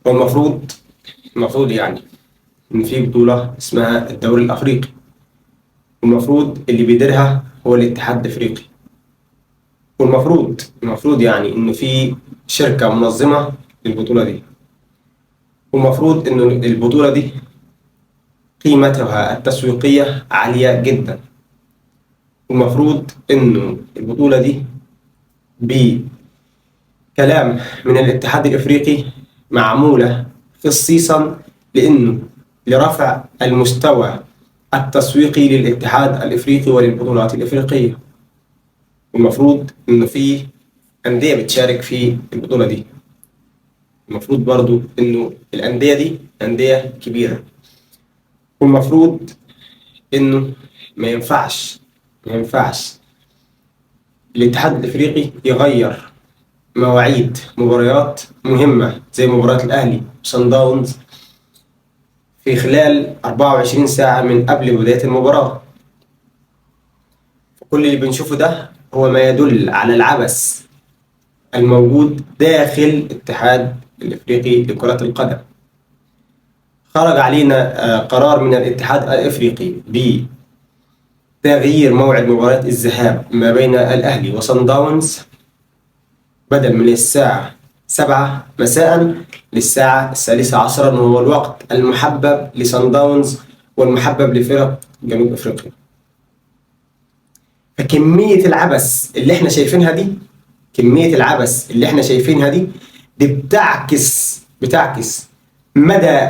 هو المفروض يعني إن في بطولة اسمها الدوري الأفريقي، والمفروض اللي بيديرها هو الاتحاد الأفريقي، والمفروض يعني إنه في شركة منظمة للبطولة دي، والمفروض إنه البطولة دي قيمتها التسويقية عالية جدا، والمفروض إنه البطولة دي بكلام من الاتحاد الأفريقي معمولة خصيصا لرفع المستوى التسويقي للاتحاد الافريقي وللبطولات الافريقيه. والمفروض انه في انديه بتشارك في البطوله دي، المفروض برضو انه الانديه دي انديه كبيره، والمفروض انه ما ينفعش الاتحاد الافريقي يغير مواعيد مباريات مهمه زي مباراه الاهلي وصن داونز في خلال 24 ساعة من قبل بداية المباراة. كل اللي بنشوفه ده هو ما يدل على العبث الموجود داخل الاتحاد الافريقي لكرة القدم. خرج علينا قرار من الاتحاد الافريقي بتغيير موعد مباراة الذهاب ما بين الاهلي وصن داونز، بدل من الساعة 7 مساء للساعة 13 وهو الوقت المحبب لصن داونز والمحبب لفرق جنوب افريقيا. فكمية العبث اللي احنا شايفينها دي دي بتعكس مدى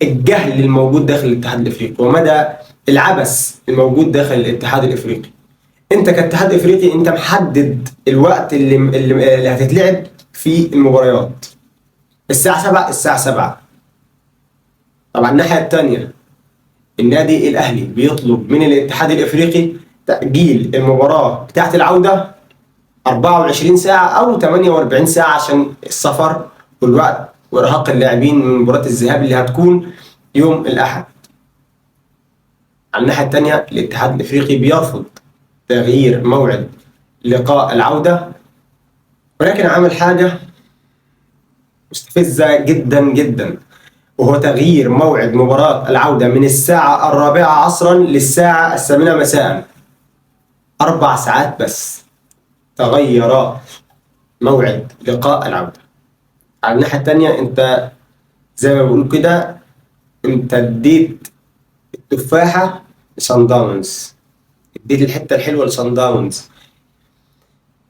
الجهل الموجود داخل الاتحاد الافريقي ومدى العبث الموجود داخل الاتحاد الافريقي. انت كاتحاد افريقي انت محدد الوقت اللي هتتلعب في المباريات الساعة 7. طبعا الناحية التانية النادي الاهلي بيطلب من الاتحاد الافريقي تأجيل المباراة بتاعت العودة 24 ساعة أو 48 ساعة عشان السفر والوقت وإرهاق اللاعبين من مباراة الذهاب اللي هتكون يوم الأحد. على الناحية التانية الاتحاد الأفريقي بيرفض تغيير موعد لقاء العودة، ولكن عمل حاجة مستفزة جدا جدا، وهو تغيير موعد مباراة العودة من الساعة 4 عصرا للساعة 8 مساء. 4 ساعات بس تغير موعد لقاء العودة. على الناحية التانية انت زي ما بقول كده انت اديت التفاحة لصن داونز، اديت الحتة الحلوة لصن داونز،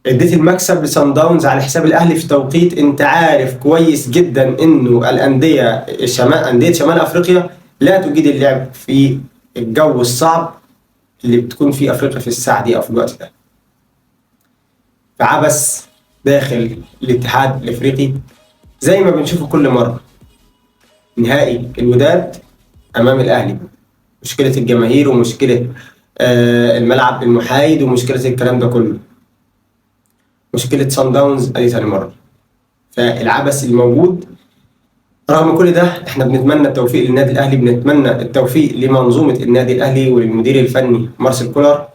اديت المكسب لصن داونز على حساب الاهلي في توقيت انت عارف كويس جدا انه أندية شمال افريقيا لا تجيد اللعب في الجو الصعب اللي بتكون فيه افريقيا في الساعة دي او في الوقت ده. فعبث داخل الاتحاد الافريقي زي ما بنشوفه كل مرة. نهائي الوداد امام الاهلي، مشكلة الجماهير ومشكلة الملعب المحايد ومشكلة الكلام ده كله، مشكلة صن داونز ادي ثاني مرة. فالعبث الموجود رغم كل ده احنا بنتمنى التوفيق للنادي الاهلي، بنتمنى التوفيق لمنظومة النادي الاهلي وللمدير الفني مارسيل كولر،